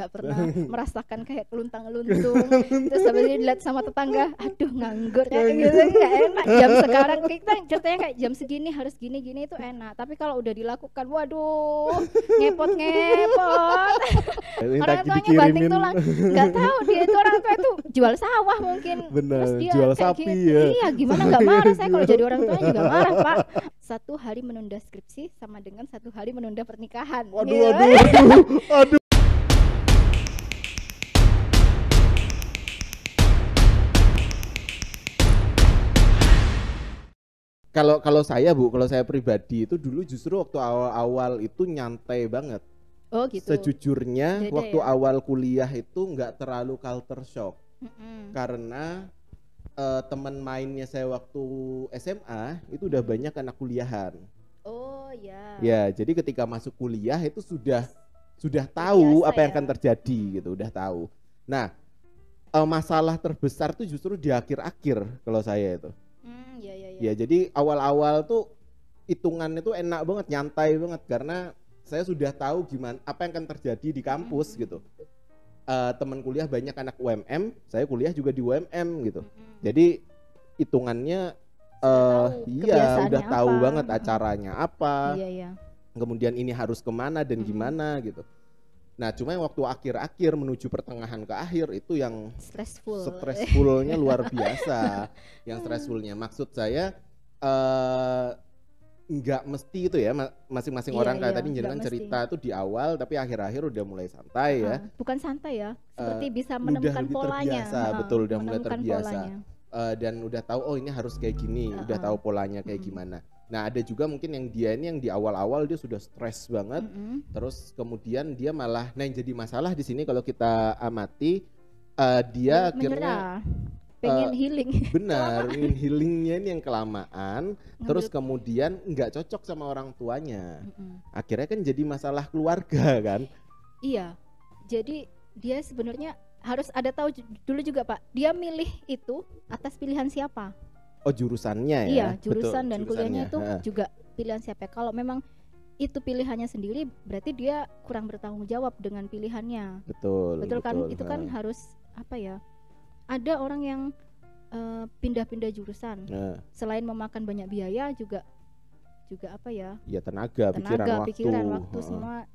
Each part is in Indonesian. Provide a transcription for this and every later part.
nggak pernah merasakan kayak keluntang-luntung. Terus habis itu dilihat sama tetangga, aduh nganggur kayak gitu, nggak enak. Jam sekarang kita ceritanya kayak jam segini harus gini-gini itu enak, tapi kalau udah dilakukan, waduh, ngepot-ngepot. Minta Orang tuanya banting dikirimin. tulang, nggak tahu dia itu orang tua itu jual sawah mungkin. Terus Bener, dia jual kayak sapi gitu, ya. iya gimana nggak marah, saya kalau jadi orang tuanya juga marah Pak. 1 hari menunda skripsi sama dengan 1 hari menunda pernikahan. Waduh, Gitu. waduh, waduh, waduh. Kalau saya Bu, kalau saya pribadi itu dulu justru waktu awal-awal itu nyantai banget. Oh gitu. Sejujurnya Beda waktu ya? awal kuliah itu nggak terlalu culture shock Mm-mm. karena teman mainnya saya waktu SMA itu udah banyak anak kuliahan. Oh ya. Ya, jadi ketika masuk kuliah itu sudah tahu Biasa apa yang ya. akan terjadi gitu, udah tahu. Nah, masalah terbesar tuh justru di akhir-akhir kalau saya itu. Ya ya ya. Ya, jadi awal-awal tuh hitungan itu enak banget, nyantai banget karena saya sudah tahu gimana apa yang akan terjadi di kampus gitu. Teman kuliah banyak anak UMM, saya kuliah juga di UMM gitu. Jadi hitungannya iya udah tahu apa. banget acaranya apa. Iya ya. Kemudian ini harus kemana dan gimana gitu. Nah, cuma yang waktu akhir-akhir menuju pertengahan ke akhir itu yang Stressful. stressfulnya luar biasa. Yang stressfulnya maksud saya nggak mesti itu ya, masing-masing Iya, orang kayak iya, tadi jenengan nggak cerita tuh di awal tapi akhir-akhir udah mulai santai ya. Bukan santai ya, seperti bisa Udah menemukan lebih polanya. terbiasa, betul udah mulai Menemukan terbiasa. polanya. Dan udah tahu oh ini harus kayak gini, udah tahu polanya kayak gimana. Nah, ada juga mungkin yang dia ini yang di awal-awal dia sudah stres banget, terus kemudian dia malah, nah yang jadi masalah di sini kalau kita amati dia akhirnya pengen healing. benar, ingin healingnya ini yang kelamaan, terus Ngambil- kemudian nggak cocok sama orang tuanya, akhirnya kan jadi masalah keluarga kan. Iya, jadi dia sebenarnya harus ada tahu dulu juga Pak, dia milih itu atas pilihan siapa. Oh jurusannya ya? Iya, jurusan betul, dan kuliahnya itu jurusannya. juga pilihan siapa. Kalau memang itu pilihannya sendiri, berarti dia kurang bertanggung jawab dengan pilihannya. Betul Kan? Itu kan harus apa ya? Ada orang yang pindah-pindah jurusan. Selain memakan banyak biaya juga apa ya? Ya tenaga, pikiran, waktu semua.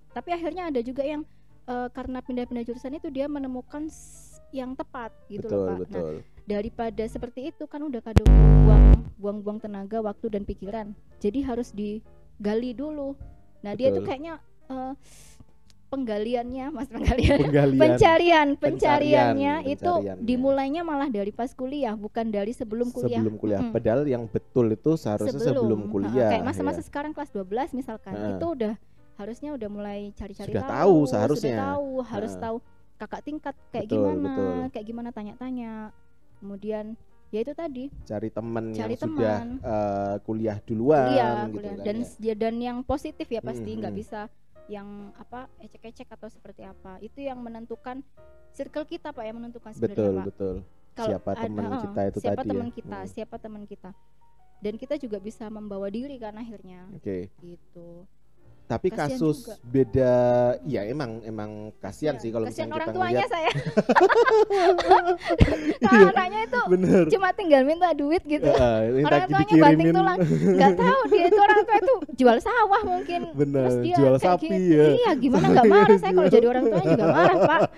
Tapi akhirnya ada juga yang karena pindah-pindah jurusan itu dia menemukan yang tepat gitu betul, loh Pak. Betul. Nah, daripada seperti itu kan udah kadang buang-buang tenaga, waktu dan pikiran. Jadi harus digali dulu. Nah, dia tuh kayaknya pencariannya itu dimulainya malah dari pas kuliah, bukan dari sebelum kuliah. Padahal yang betul itu seharusnya sebelum kuliah. Kayak masa-masa sekarang kelas 12 misalkan, itu udah harusnya udah mulai cari-cari sudah tahu seharusnya. Sudah tahu, harus tahu kakak tingkat kayak kayak gimana tanya-tanya. Kemudian ya itu tadi cari teman yang sudah kuliah duluan gitu kan, dan yang positif ya pasti, nggak bisa yang apa ecek-ecek atau seperti apa. Itu yang menentukan circle kita Pak, yang menentukan sebenarnya Pak. Betul. Siapa teman kita itu siapa tadi teman ya? kita, siapa teman kita. Dan kita juga bisa membawa diri kan akhirnya. Gitu. Tapi kasian kasus juga. Beda ya emang kasihan sih kalau misalnya orang kita tuanya ngeliat. saya. Kalau anaknya itu Bener. cuma tinggal minta duit gitu. Minta Orang tuanya banting tulang, nggak tahu dia itu orang tua itu jual sawah mungkin. Bener, Terus dia jual kayak sapi gitu. ya. Iya, gimana nggak marah saya kalau jadi orang tuanya juga marah Pak.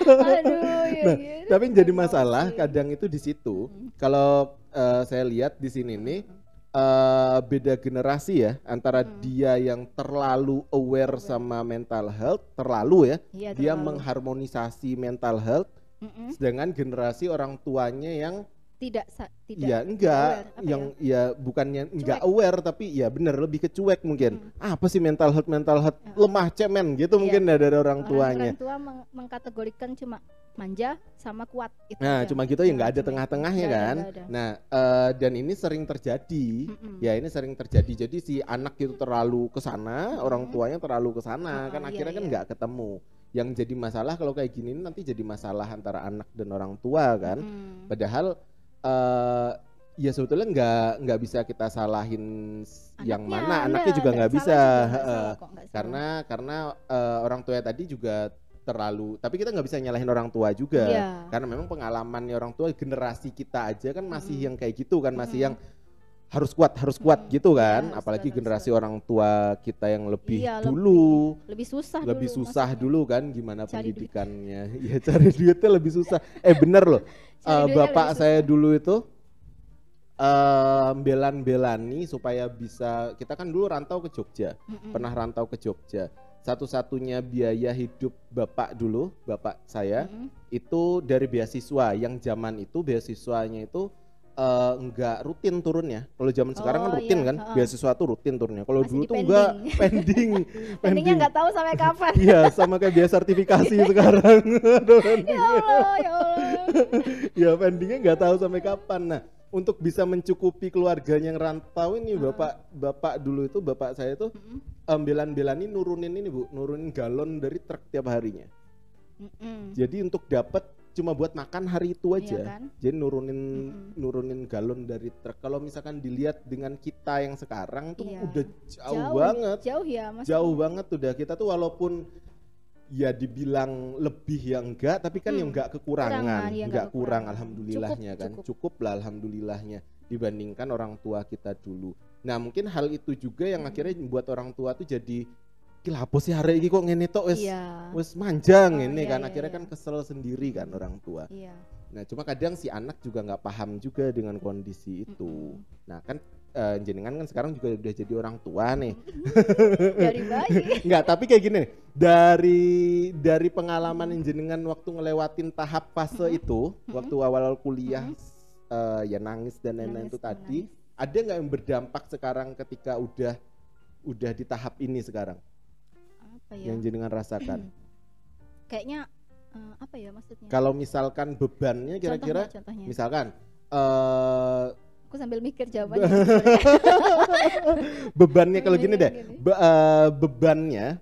Aduh, ya Nah, gitu. tapi yang jadi masalah kadang itu di situ. Kalau saya lihat di sini nih beda generasi ya antara dia yang terlalu aware sama mental health, terlalu ya, Iya, dia terlalu. mengharmonisasi mental health, sedangkan generasi orang tuanya yang tidak ya enggak, aware, yang ya bukannya enggak aware tapi ya bener lebih kecuek mungkin. Apa sih mental health lemah cemen gitu mungkin ya dari orang tuanya. Orang tua mengkategorikan cuma manja sama kuat itu Nah, aja. cuma gitu ya nggak ada tengah-tengahnya kan. Nggak ada. Nah, dan ini sering terjadi. Ya, ini sering terjadi. Jadi si anak itu terlalu ke sana, orang tuanya terlalu ke sana, kan akhirnya kan nggak ketemu. Yang jadi masalah kalau kayak gini nanti jadi masalah antara anak dan orang tua kan. Padahal Ya sebetulnya nggak bisa kita salahin yang mana, Anaknya, anaknya juga enggak, nggak salah bisa, juga enggak heeh. salah kok, enggak salah. Karena orang tua tadi juga terlalu, tapi kita nggak bisa nyalahin orang tua juga, Iya. karena memang pengalamannya orang tua generasi kita aja kan masih Mm-mm. yang kayak gitu kan, masih yang Mm-mm. harus kuat gitu Iya, kan, harus apalagi kuat, harus generasi kuat. orang tua kita yang lebih Iya, dulu, lebih susah lebih dulu susah maksudnya. dulu kan gimana Cari duit. pendidikannya. Ya cari duitnya lebih susah. Bener loh. Cari duitnya Bapak lebih saya susah. dulu itu belan-belani supaya bisa, kita kan dulu rantau ke Jogja, Mm-mm. pernah rantau ke Jogja. Satu-satunya biaya hidup bapak dulu, bapak saya Mm-mm. itu dari beasiswa, yang zaman itu beasiswanya itu enggak rutin turunnya. Kalau zaman sekarang kan Oh, rutin iya, kan, heeh. beasiswa tuh rutin turunnya. Kalau Masih dulu di tuh enggak, pending. pending. Pendingnya nggak tahu sampai kapan. Iya, sama kayak biaya sertifikasi sekarang. Aduh, Ya pendingnya. Allah, ya Allah. Ya pendingnya nggak tahu sampai kapan. Nah, untuk bisa mencukupi keluarganya yang rantau ini, bapak dulu itu, bapak saya itu Mm-mm. belan-belani nurunin ini Bu, nurunin galon dari truk tiap harinya. Mm-mm. Jadi untuk dapat cuma buat makan hari itu aja. Iya kan? Jadi nurunin galon dari truk. Kalau misalkan dilihat dengan kita yang sekarang tuh Iya. udah jauh banget. Jauh ya Mas. Jauh banget udah, kita tuh walaupun ya dibilang lebih ya enggak, tapi kan yang enggak kekurangan, Kekurangan, ya enggak enggak kurang, kekurangan. alhamdulillahnya kan, cukup lah alhamdulillahnya dibandingkan orang tua kita dulu. Nah mungkin hal itu juga yang akhirnya membuat orang tua tuh jadi gila apa sih hari ini kok ngene tok wes manjang ini kan, akhirnya kan kesel sendiri kan orang tua. Iya. Nah cuma kadang si anak juga nggak paham juga dengan kondisi itu. Nah kan jenengan kan sekarang juga udah jadi orang tua nih. Dari bayi. Enggak, tapi kayak gini nih. Dari pengalaman jenengan waktu ngelewatin tahap fase itu, waktu awal kuliah ya nangis dan lain-lain itu tadi, ada nggak yang berdampak sekarang ketika udah di tahap ini sekarang? Apa ya? Yang jenengan rasakan? Kayaknya apa ya maksudnya? Kalau misalkan bebannya kira-kira, contohnya. misalkan Aku sambil mikir jawabannya. bebannya kalau gini deh,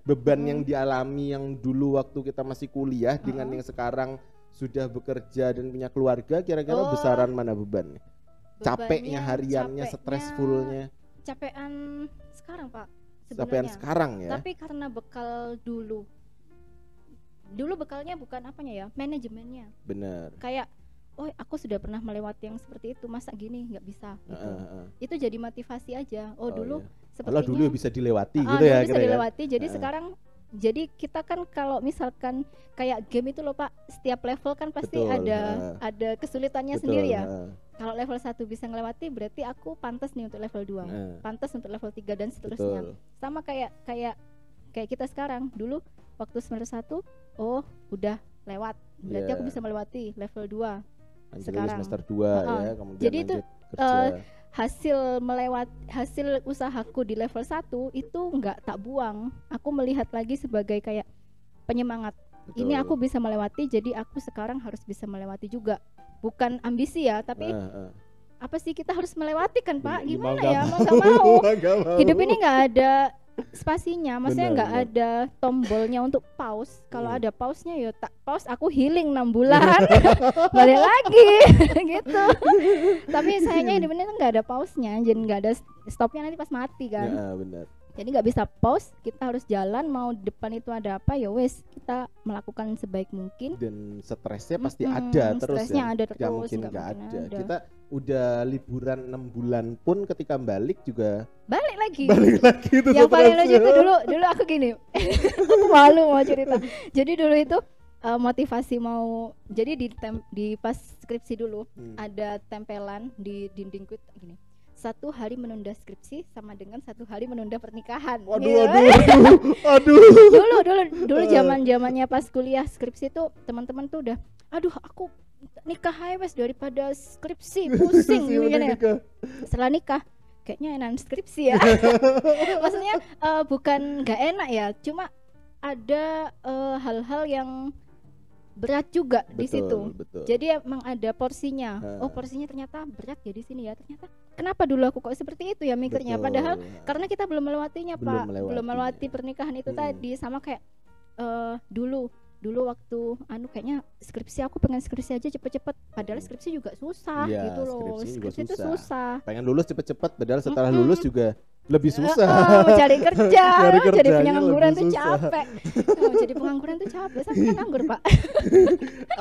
beban yang dialami yang dulu waktu kita masih kuliah dengan yang sekarang sudah bekerja dan punya keluarga, kira-kira besaran mana bebannya? Capeknya hariannya, stressfulnya? Capean sekarang Pak sebenarnya. Capean sekarang ya? Tapi karena bekal dulu bekalnya bukan apanya ya, manajemennya. Bener. Kayak oh aku sudah pernah melewati yang seperti itu, masa gini nggak bisa gitu. Itu jadi motivasi aja. Dulu iya. sepertinya Dulu bisa dilewati gitu dulu ya bisa kira-kira. dilewati. Jadi sekarang jadi kita kan kalau misalkan kayak game itu loh Pak, setiap level kan pasti ada kesulitannya sendiri ya. Kalau level 1 bisa ngelewati berarti aku pantas nih untuk level 2. Pantas untuk level 3 dan seterusnya. Sama kayak kita sekarang. Dulu waktu semester 1 udah lewat. Berarti aku bisa melewati level 2. Sekarang semester 2 ya, kemudian jadi itu kerja. hasil usahaku di level 1 itu enggak tak buang. Aku melihat lagi sebagai kayak penyemangat. Betul. Ini aku bisa melewati, jadi aku sekarang harus bisa melewati juga. Bukan ambisi ya, tapi apa sih, kita harus melewati kan Pak? Gimana ya, mau gak mau. Hidup ini nggak ada spasinya, maksudnya nggak ada tombolnya untuk pause. Kalau ada pause-nya ya tak pause, aku healing 6 bulan balik lagi gitu. Tapi sayangnya hidup ini nggak ada pause-nya, jadi nggak ada stopnya nanti pas mati kan. Ya, benar. Jadi nggak bisa pause, kita harus jalan, mau depan itu ada apa ya wes kita melakukan sebaik mungkin. Dan stresnya pasti ada terus stresnya ya. ada terus, gak mungkin nggak ada. Kita udah liburan 6 bulan pun ketika balik juga balik lagi itu. Yang paling lucu itu dulu aku gini aku malu mau cerita. Jadi dulu itu motivasi mau, jadi di pas skripsi dulu ada tempelan di dindingku gini, 1 hari menunda skripsi sama dengan 1 hari menunda pernikahan. Aduh. Dulu zamannya pas kuliah skripsi tuh teman-teman tuh udah, aduh aku nikah aja wes daripada skripsi, pusing gitu ya. Setelah nikah kayaknya enak skripsi ya. Maksudnya bukan nggak enak ya, cuma ada hal-hal yang berat juga di situ. Betul. Jadi emang ada porsinya. Porsinya ternyata berat ya di sini ya. Ternyata kenapa dulu aku kok seperti itu ya mikirnya? Padahal karena kita belum melewatinya Pak, belum melewati pernikahan itu tadi. Sama kayak dulu dulu waktu kayaknya skripsi aku pengen skripsi aja cepet-cepet, padahal skripsi juga susah Iya, gitu loh. skripsi juga Skripsi itu susah. pengen lulus cepet-cepet padahal setelah lulus juga lebih susah. Cari kerja, Cari jadi kerjanya pengangguran lebih tuh susah. capek. Jadi pengangguran tuh capek, saya kan nganggur Pak.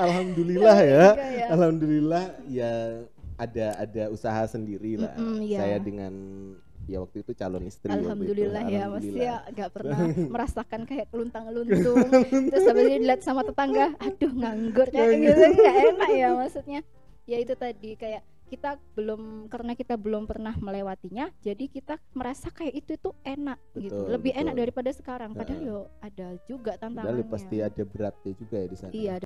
Alhamdulillah ya. Enggak ya. Alhamdulillah ya ada usaha sendiri lah. Iya. Saya dengan ya waktu itu calon istri waktu itu. Alhamdulillah ya, Mas Alhamdulillah. ya nggak pernah merasakan kayak keluntang-luntung. Terus habis itu dilihat sama tetangga, aduh nganggur kayak gitu, nggak enak ya maksudnya. Ya itu tadi kayak karena kita belum pernah melewatinya, jadi kita merasa kayak itu enak gitu, lebih enak daripada sekarang. Padahal yo ada juga tantangannya. Padahal pasti ada beratnya juga ya di sana. Iya.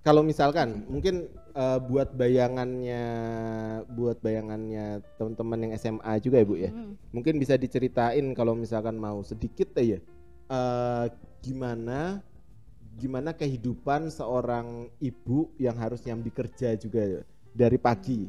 Kalau misalkan mungkin buat bayangannya teman-teman yang SMA juga ya Bu ya, mungkin bisa diceritain kalau misalkan mau sedikit ya, gimana kehidupan seorang ibu yang harus nyambi kerja juga ya, dari pagi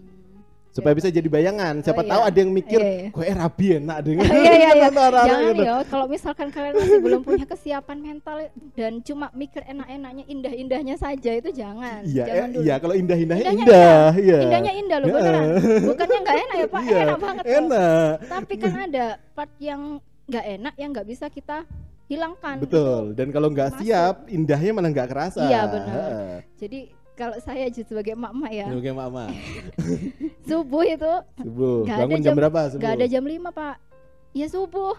supaya bisa jadi bayangan. Siapa tahu ada yang mikir kok rabi enak dengan jangan ya, kalau misalkan kalian masih belum punya kesiapan mental dan cuma mikir enak-enaknya, indah-indahnya saja, itu jangan. Iya, kalau indahnya indah. Indahnya indah loh beneran. Bukannya nggak enak ya Pak, enak banget loh. Enak. Tapi kan ada part yang nggak enak yang nggak bisa kita hilangkan. Betul. Dan kalau nggak siap, indahnya malah nggak kerasa. Iya benar. Jadi kalau saya sebagai emak-emak ya. Sebagai emak-emak. Subuh itu. Bangun jam berapa subuh? Gak ada jam 5 Pak. Ya subuh.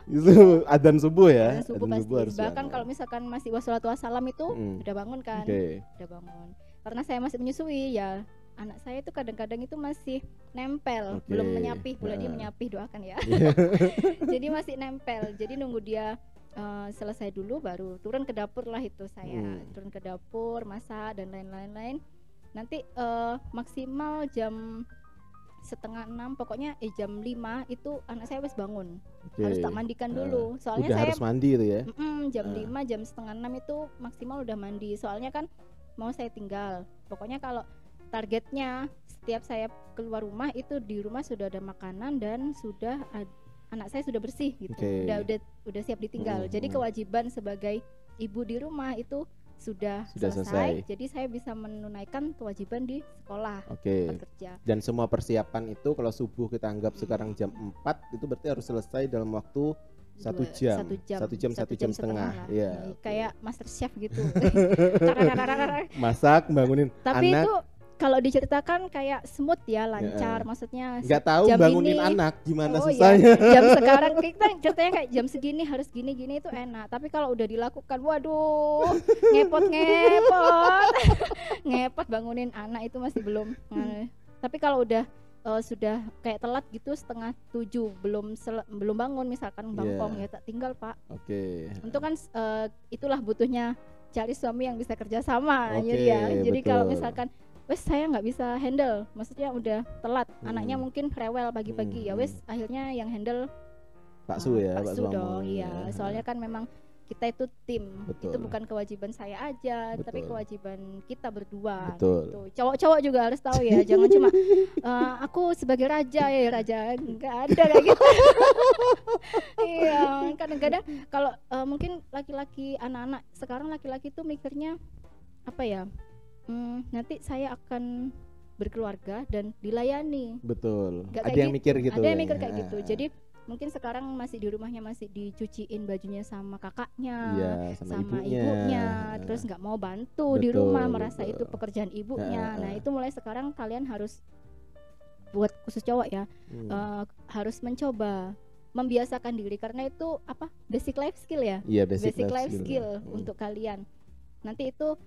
Adzan subuh ya. Adzan subuh pasti. Bahkan kalau misalkan masih wassalatu wassalam itu udah bangun kan. Udah bangun. Karena saya masih menyusui ya. Anak saya itu kadang-kadang itu masih nempel, belum menyapih. Boleh dia menyapih, doakan ya. Jadi masih nempel. Jadi nunggu dia selesai dulu baru turun ke dapur lah itu saya. Turun ke dapur, masak dan lain-lain. Nanti maksimal jam 5:30, pokoknya jam 5 itu anak saya harus bangun. Harus tak mandikan dulu. Soalnya udah saya harus mandi itu ya. Jam 5, jam 5:30 itu maksimal udah mandi. Soalnya kan mau saya tinggal. Pokoknya kalau targetnya setiap saya keluar rumah itu di rumah sudah ada makanan dan anak saya sudah bersih gitu. Udah siap ditinggal. Jadi kewajiban sebagai ibu di rumah itu sudah selesai. Jadi saya bisa menunaikan kewajiban di sekolah, bekerja. Dan semua persiapan itu kalau subuh kita anggap sekarang jam 4 itu berarti harus selesai dalam waktu 1 jam setengah. Ya. Kayak master chef gitu. Masak, bangunin Tapi anak. itu kalau diceritakan kayak smooth ya, lancar, maksudnya nggak tahu bangunin anak gimana Iya. susahnya. Jam sekarang kita ceritanya kayak jam segini harus gini itu enak, tapi kalau udah dilakukan waduh ngepot bangunin anak itu masih belum. Tapi kalau udah sudah kayak telat gitu 6:30 belum bangun misalkan bangkong ya tak tinggal Pak. Untuk kan itulah butuhnya cari suami yang bisa kerja sama jadi kalau misalkan wes saya nggak bisa handle, maksudnya udah telat, anaknya mungkin rewel pagi-pagi ya wes akhirnya yang handle Pak Su dong. Iya, soalnya kan memang kita itu tim. Itu bukan kewajiban saya aja, tapi kewajiban kita berdua gitu. Cowok-cowok juga harus tahu ya, jangan cuma aku sebagai raja nggak ada kayak gitu. Iya, kadang-kadang kalau mungkin laki-laki, anak-anak sekarang laki-laki tuh mikirnya apa ya, nanti saya akan berkeluarga dan dilayani. Ada yang mikir gitu. Ada yang mikir kayak gitu. Jadi mungkin sekarang masih di rumahnya masih dicuciin bajunya sama kakaknya, sama ibunya, terus nggak mau bantu di rumah, merasa itu pekerjaan ibunya. Nah itu mulai sekarang kalian harus, buat khusus cowok ya, harus mencoba membiasakan diri, karena itu basic life skill ya. Basic life skill untuk kalian. Nanti itu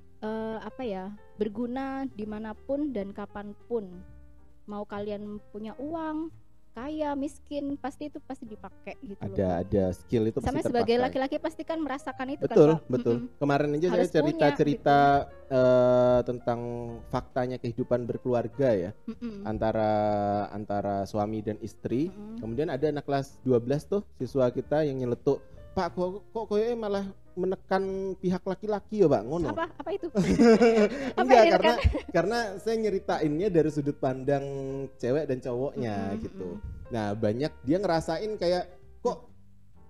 berguna dimanapun dan kapanpun. Mau kalian punya uang, kaya, miskin, pasti dipakai gitu. Ada skill itu sama pasti sebagai terpakai. laki-laki pasti kan merasakan itu betul, kan Pak. Betul. Kemarin aja Harus saya cerita gitu. Tentang faktanya kehidupan berkeluarga ya. Antara suami dan istri. Kemudian ada anak kelas 12 tuh siswa kita yang nyeletuk, Pak kok kayaknya malah menekan pihak laki-laki ya Pak, ngono. Apa itu? Enggak, karena saya nyeritainnya dari sudut pandang cewek dan cowoknya gitu. Nah banyak dia ngerasain kayak kok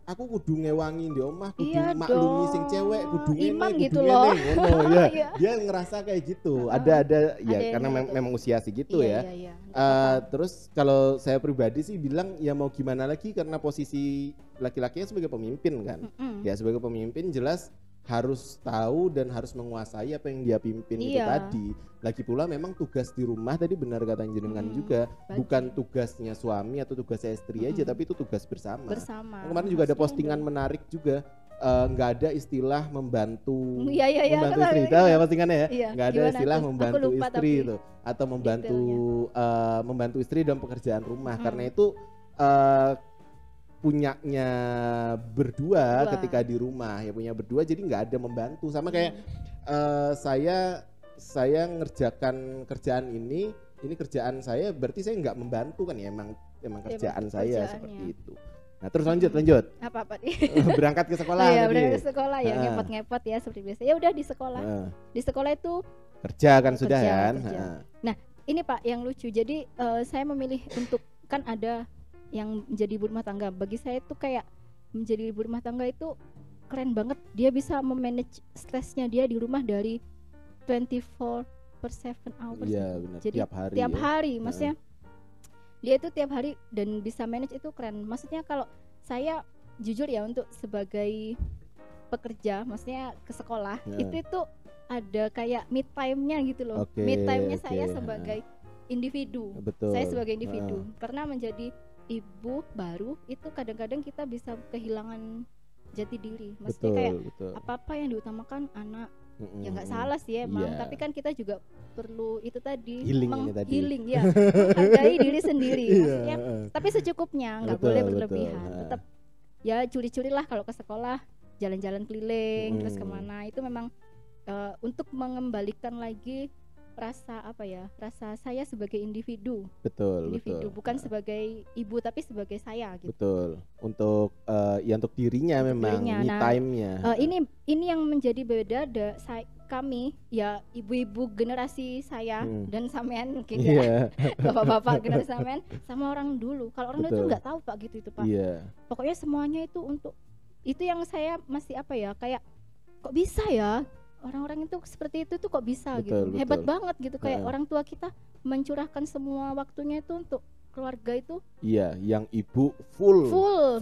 aku kudu ngewangi di omah, kudu Iya maklumi sing dong. cewek, kudu ngene, Imam kudu gitu ngene, loh. ngono ya. Iya. Dia ngerasa kayak gitu. Heeh. Ada ya Ada yang karena kayak gitu. memang usia segitu Iya, ya. iya, iya. Nggak apa-apa. Terus kalau saya pribadi sih bilang ya mau gimana lagi karena posisi laki-lakinya sebagai pemimpin kan. Mm-mm. Ya sebagai pemimpin jelas harus tahu dan harus menguasai apa yang dia pimpin itu Iya. tadi. Lagi pula memang tugas di rumah tadi benar kata jenengan juga, bagi. bukan tugasnya suami atau tugasnya istri aja, tapi itu tugas bersama. Bersama. Kemarin juga ada Pastinya postingan dong. menarik juga, nggak ada istilah membantu Iya, iya, iya, membantu aku istri, tahu, tahu iya. ya postingannya ya, Iya, nggak ada gimana istilah tuh? Aku membantu lupa istri tapi itu atau membantu membantu istri dalam pekerjaan rumah karena itu punyanya berdua ketika di rumah ya punya berdua jadi nggak ada membantu sama kayak saya ngerjakan kerjaan ini kerjaan saya berarti saya nggak membantu kan ya emang kerjaan saya seperti itu. Nah terus lanjut Apa nih? berangkat ke sekolah Iya, tadi. berangkat ke sekolah ya, ngepot-ngepot ya seperti biasa. Ya udah di sekolah. Di sekolah itu kerja kan sudah kerja, kan. kerja. Nah ini Pak yang lucu. Jadi saya memilih untuk kan ada yang menjadi ibu rumah tangga. Bagi saya itu kayak menjadi ibu rumah tangga itu keren banget. Dia bisa memanage stresnya dia di rumah dari 24/7 hours. Iya benar. Jadi Tiap hari. Maksudnya dia itu tiap hari dan bisa manage itu keren. Maksudnya kalau saya jujur ya untuk sebagai pekerja, maksudnya ke sekolah itu ada kayak mid time-nya gitu loh. Mid time-nya saya sebagai individu. Betul. Saya sebagai individu. Karena menjadi ibu baru itu kadang-kadang kita bisa kehilangan jati diri. Maksudnya kayak apa-apa yang diutamakan anak. Ya nggak salah sih emang, tapi kan kita juga perlu itu tadi healing ya, menghargai diri sendiri. Maksudnya tapi secukupnya, nggak boleh berlebihan. Tetap ya curi-curi lah kalau ke sekolah, jalan-jalan keliling terus kemana itu memang untuk mengembalikan lagi rasa rasa saya sebagai individu. Betul. Bukan sebagai ibu tapi sebagai saya gitu. Betul. Untuk untuk dirinya memang me time-nya. Ini yang menjadi beda kami ya ibu-ibu generasi saya dan sampean mungkin ya bapak-bapak generasi sampean sama orang dulu. Kalau orang dulu itu nggak tahu Pak gitu itu Pak. Pokoknya semuanya itu untuk itu yang saya masih kayak kok bisa ya orang-orang itu seperti itu tuh kok bisa gitu. Hebat banget gitu kayak orang tua kita mencurahkan semua waktunya itu untuk keluarga itu. Iya, yang ibu full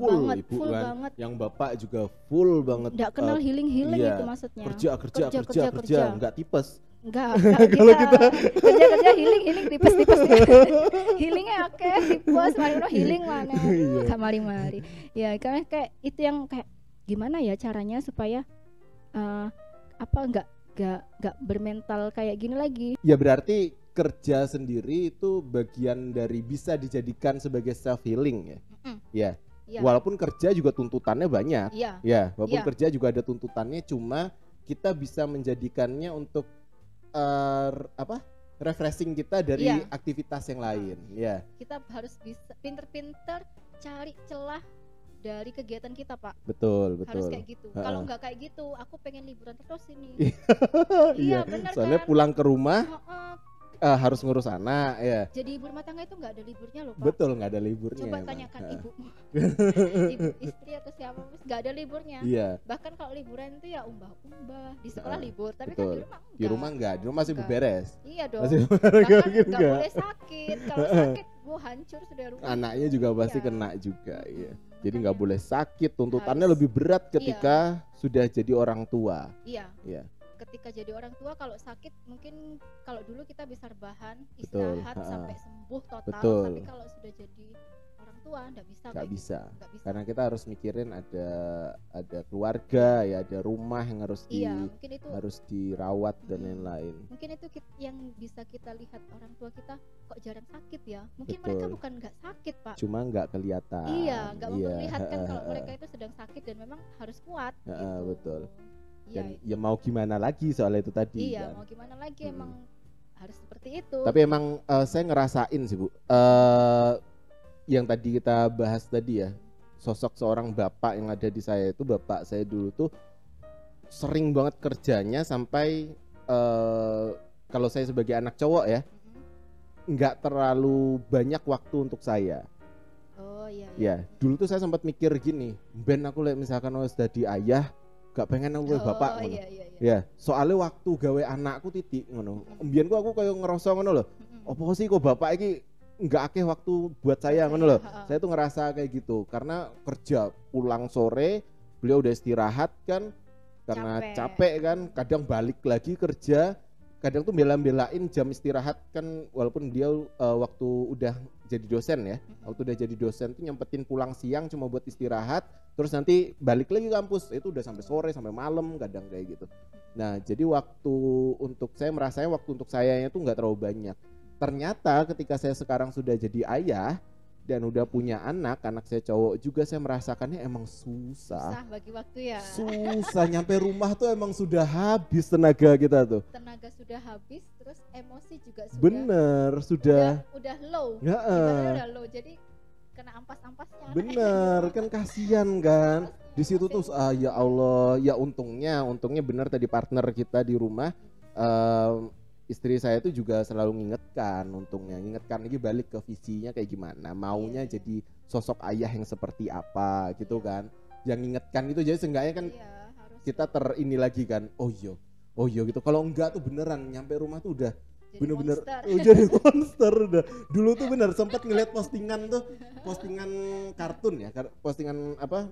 banget, ibu full kan. Banget. Yang bapak juga full banget. Nggak kenal healing itu maksudnya. Kerja, nggak tipes. Enggak kalau kita kerja healing tipes. Healingnya tipes, mari healing mana. Mari. Ya, karena kayak itu yang kayak gimana ya caranya supaya nggak bermental kayak gini lagi. Ya berarti kerja sendiri itu bagian dari bisa dijadikan sebagai self healing ya. Walaupun kerja juga tuntutannya banyak. Walaupun kerja juga ada tuntutannya, cuma kita bisa menjadikannya untuk refreshing kita dari aktivitas yang lain. Kita harus bisa pinter-pinter cari celah dari kegiatan kita Pak. Betul. Harus kayak gitu. Kalau nggak kayak gitu, aku pengen liburan terus ini. Iya benar. Soalnya kan? Pulang ke rumah harus ngurus anak ya. Jadi ibu rumah tangga itu nggak ada liburnya loh Pak. Betul, nggak ada liburnya. Coba tanyakan ibumu, ibu istri atau siapa, nggak ada liburnya. Bahkan kalau liburan itu ya umbah. Di sekolah libur, tapi kan di rumah enggak. Di rumah masih beberes. Iya dong. Bahkan nggak boleh sakit. Kalau sakit, hancur sudah rumah. Anaknya juga pasti kena juga ya. Jadi nggak boleh sakit, tuntutannya lebih berat ketika sudah jadi orang tua. Iya. Ketika jadi orang tua kalau sakit mungkin kalau dulu kita bisa rebahan, istirahat sampai sembuh total. Tapi kalau sudah jadi orang tua nggak bisa. Karena kita harus mikirin ada keluarga ya, ada rumah yang harus harus dirawat dan lain-lain. Mungkin itu yang bisa kita lihat orang tua kita kok jarang sakit ya. Mungkin mereka bukan nggak sakit Pak. Cuma nggak kelihatan. Iya, nggak memperlihatkan kalau mereka itu sedang sakit dan memang harus kuat. Gitu. Betul. Dan ya mau gimana lagi soal itu tadi. Iya, kan? Mau gimana lagi emang harus seperti itu. Tapi emang saya ngerasain sih Bu. Yang tadi kita bahas tadi ya, sosok seorang bapak yang ada di saya itu, bapak saya dulu tuh sering banget kerjanya sampai kalau saya sebagai anak cowok ya nggak terlalu banyak waktu untuk saya. Iya. Ya, dulu tuh saya sempat mikir gini, ben aku misalkan wis dadi ayah, gak pengen aku kayak bapak ngono. Iya. Ya, soalnya waktu gawe anakku titik ngono. Mbiyen ku aku kayak ngerasa ngono loh. Apa sih kok bapak iki nggak akeh waktu buat saya ngono loh. Saya tuh ngerasa kayak gitu karena kerja pulang sore, beliau udah istirahat kan karena capek kan, kadang balik lagi kerja, kadang tuh bela-belain jam istirahat kan walaupun dia waktu udah jadi dosen ya. Waktu udah jadi dosen tuh nyempetin pulang siang cuma buat istirahat, terus nanti balik lagi kampus. Itu udah sampai sore, sampai malam kadang kayak gitu. Nah, jadi waktu untuk saya merasanya waktu untuk sayanya tuh nggak terlalu banyak. Ternyata ketika saya sekarang sudah jadi ayah dan udah punya anak saya cowok juga, saya merasakannya emang susah bagi waktu ya. Susah nyampe rumah tuh emang sudah habis tenaga kita tuh. Tenaga sudah habis, terus emosi juga sudah. Bener, udah low. Udah low, jadi kena ampas-ampasnya. Bener, kan kasihan kan. Di situ tuh ya Allah, ya untungnya benar tadi partner kita di rumah. Istri saya itu juga selalu ngingetkan, untungnya ngingetkan lagi balik ke visinya kayak gimana, maunya jadi sosok ayah yang seperti apa gitu kan, yang ngingetkan itu, jadi seenggaknya kan kita ini lagi kan, oh iya gitu. Kalau enggak tuh beneran nyampe rumah tuh udah bener-bener jadi monster udah. Dulu tuh bener sempat ngeliat postingan kartun ya, postingan apa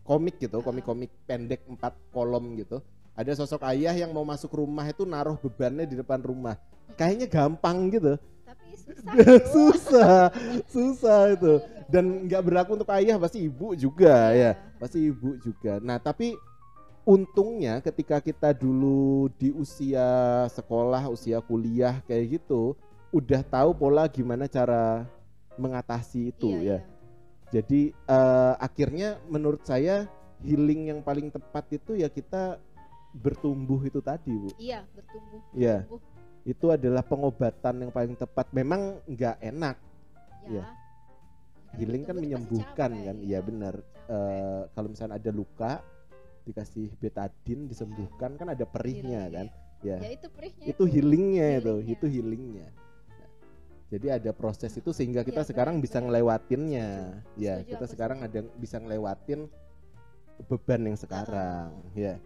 komik gitu, komik pendek 4 kolom gitu. Ada sosok ayah yang mau masuk rumah itu naruh bebannya di depan rumah. Kayaknya gampang gitu. Tapi susah itu. Dan nggak berlaku untuk ayah, pasti ibu juga ya. Pasti ibu juga. Nah, tapi untungnya ketika kita dulu di usia sekolah, usia kuliah kayak gitu, udah tahu pola gimana cara mengatasi itu ya. Jadi akhirnya menurut saya healing yang paling tepat itu ya kita bertumbuh itu tadi, Bu. Iya, bertumbuh. Iya. Itu adalah pengobatan yang paling tepat. Memang nggak enak. Ya. Healing kan menyembuhkan kan. Iya benar. Kalau misalnya ada luka dikasih betadine disembuhkan kan ada perihnya kan. Ya. Itu perihnya. Itu healingnya itu healingnya. Jadi ada proses itu sehingga kita sekarang bisa ngelewatinnya. Ya, kita sekarang ada bisa ngelewatin beban yang sekarang. Ya.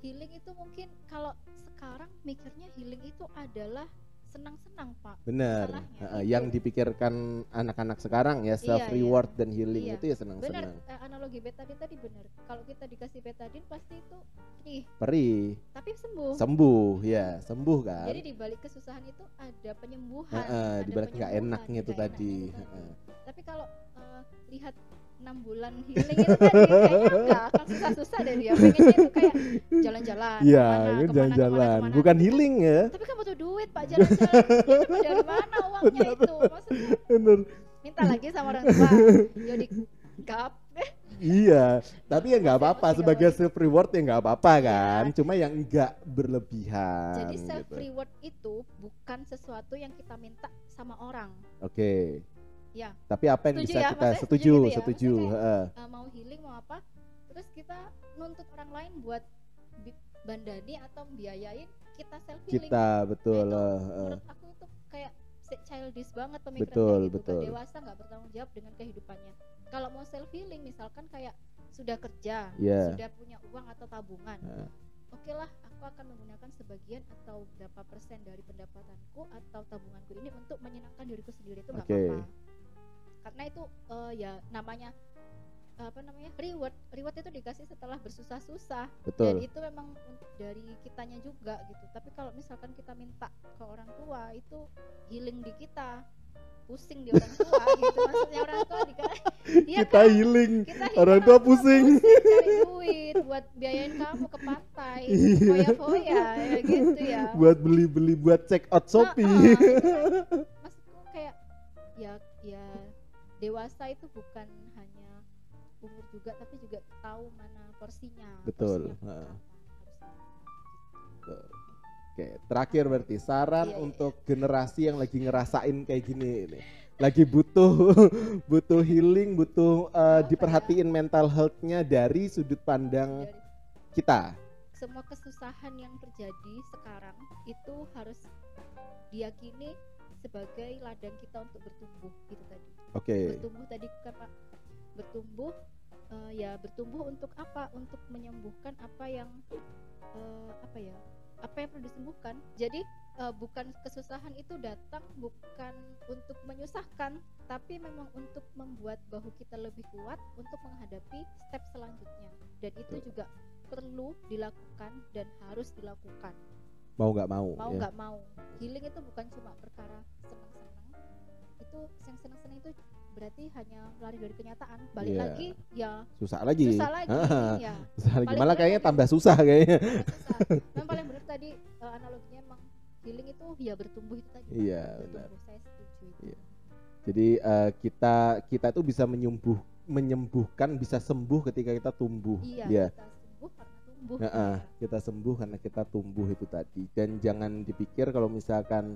Healing itu mungkin kalau sekarang mikirnya healing itu adalah senang-senang, Pak. Benar. Yang dipikirkan anak-anak sekarang ya, self reward dan healing itu ya senang-senang. Benar, analogi betadine tadi benar. Kalau kita dikasih betadine pasti itu perih. Tapi sembuh. Sembuh kan. Jadi di balik kesusahan itu ada penyembuhan. Di balik nggak enaknya itu tadi. Tapi kalau lihat 6 bulan healing itu tadi kayaknya enggak akan susah-susah deh dia. Pengennya itu kayak jalan-jalan. Iya, jalan-jalan. Bukan healing ya. Tapi kan butuh duit, Pak, jalan-jalan. Itu dari mana uangnya itu? Maksudnya bener. Minta lagi sama orang tua. Jadi gap. Iya, tapi ya nggak apa-apa sebagai self reward ya nggak apa-apa kan. Cuma yang nggak berlebihan. Jadi self reward itu bukan sesuatu yang kita minta sama orang. Oke. Ya. Tapi apa yang setuju bisa ya, kita setuju. Mau healing mau apa? Terus kita nuntut orang lain buat bandani atau biayain kita self healing. Kita betul. Nah, menurut aku itu kayak childish banget pemikirannya gitu. Kan dewasa nggak bertanggung jawab dengan kehidupannya. Kalau mau self healing misalkan kayak sudah kerja, sudah punya uang atau tabungan. Oke lah, aku akan menggunakan sebagian atau berapa persen dari pendapatanku atau tabunganku ini untuk menyenangkan diriku sendiri, itu nggak apa-apa. Karena itu ya namanya reward itu dikasih setelah bersusah-susah. Betul. Dan itu memang dari kitanya juga gitu. Tapi kalau misalkan kita minta ke orang tua itu healing di kita, pusing di orang tua gitu. Maksudnya orang tua kita healing, orang tua pusing cari duit buat biayain kamu ke pantai, foya-foya ya gitu ya. Buat beli-beli buat check out Shopee. Maksudku kayak ya dewasa itu bukan hanya umur juga, tapi juga tahu mana porsinya. Betul. Oke, terakhir berarti saran untuk generasi yang lagi ngerasain kayak gini ini. Lagi butuh healing, butuh diperhatiin mental health-nya dari sudut pandang kita. Semua kesusahan yang terjadi sekarang itu harus diyakini sebagai ladang kita untuk bertumbuh gitu tadi. Oke. Bertumbuh tadi kan Pak, bertumbuh ya bertumbuh untuk apa? Untuk menyembuhkan apa yang apa yang perlu disembuhkan. Jadi bukan kesusahan itu datang bukan untuk menyusahkan, tapi memang untuk membuat bahu kita lebih kuat untuk menghadapi step selanjutnya. Dan itu juga perlu dilakukan dan harus dilakukan. Mau nggak mau. Mau Ya. nggak mau. Healing itu bukan cuma perkara senang-senang. Itu yang senang-senang itu berarti hanya lari dari kenyataan. Balik Iya. lagi ya Susah lagi. susah lagi. Ya. Susah lagi. Paling Malah bener kayaknya tadi. tambah susah kayaknya. Susah. Yang paling benar tadi analoginya emang healing itu ya bertumbuh itu tadi. Iya, Bertumbuh. benar. Saya setuju itu. Iya. Jadi kita tuh bisa menyembuhkan, bisa sembuh ketika kita tumbuh. Iya, Ya. kita sembuh karena tumbuh. Heeh, kita sembuh karena kita tumbuh itu tadi. Dan jangan dipikir kalau misalkan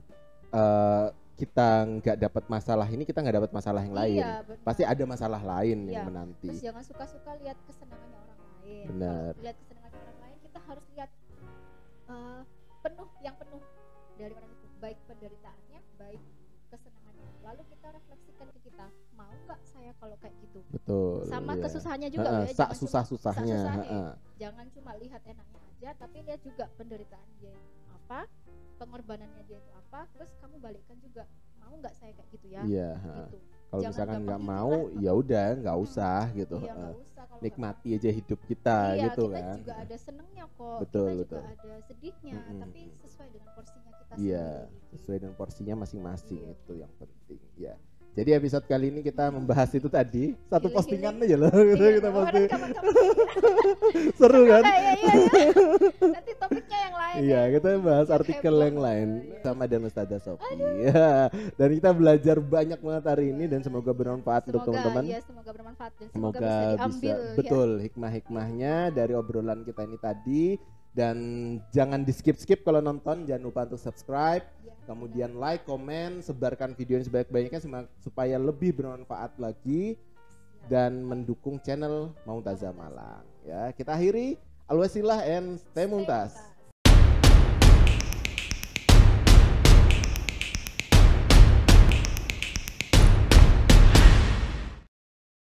kita nggak dapat masalah ini, kita nggak dapat masalah yang lain. Iya, benar. Pasti ada masalah lain Iya. yang menanti. Terus jangan suka-suka lihat kesenangannya orang lain. Benar. Kalau lihat kesenangannya orang lain, kita harus lihat yang penuh dari orang itu, baik penderitaannya, baik kesenangannya. Lalu kita refleksikan ke kita, mau nggak saya kalau kayak gitu? Betul. Sama iya. kesusahannya juga Heeh, ya, jangan cuma susah-susahnya. susah-susahnya. Heeh. Jangan cuma lihat enaknya aja, tapi lihat juga penderitaan dia itu apa, pengorbanannya dia itu apa, terus kamu balikkan juga, mau nggak saya kayak gitu ya? Iya. heeh. Gitu. Kalau Jangan misalkan gampang nggak iri mau, lah. ya udah nggak usah gitu. Iya, heeh. nggak usah kalau nggak Nikmati aja hidup kita iya, gitu kita kan. juga ada senengnya kok. Betul, kita betul. juga ada sedihnya, Mm-mm. tapi sesuai dengan porsinya kita Iya, sendiri. sesuai dengan porsinya masing-masing, Iya. itu yang penting. Ya. Jadi episode kali ini kita membahas itu tadi, satu Healing, postingan healing. aja loh gitu Iya, kita orang posting. kapan-kapan Seru kan? iya. Nanti topiknya yang lain. Iya, ya. kita bahas Yang artikel heboh. yang lain Iya. sama dan Ustazah Sofi. Iya. Dan kita belajar banyak banget hari ini dan semoga bermanfaat untuk teman-teman. Iya, semoga bermanfaat dan semoga Semoga bisa bisa, diambil ya. betul hikmah-hikmahnya dari obrolan kita ini tadi. Dan jangan di skip-skip kalau nonton, jangan lupa untuk subscribe, Ya, kemudian like, komen, sebarkan video ini sebanyak-banyaknya supaya lebih bermanfaat lagi dan mendukung channel Mumtazah Malang. Ya, kita akhiri. Alwasilah and stay mumtaz.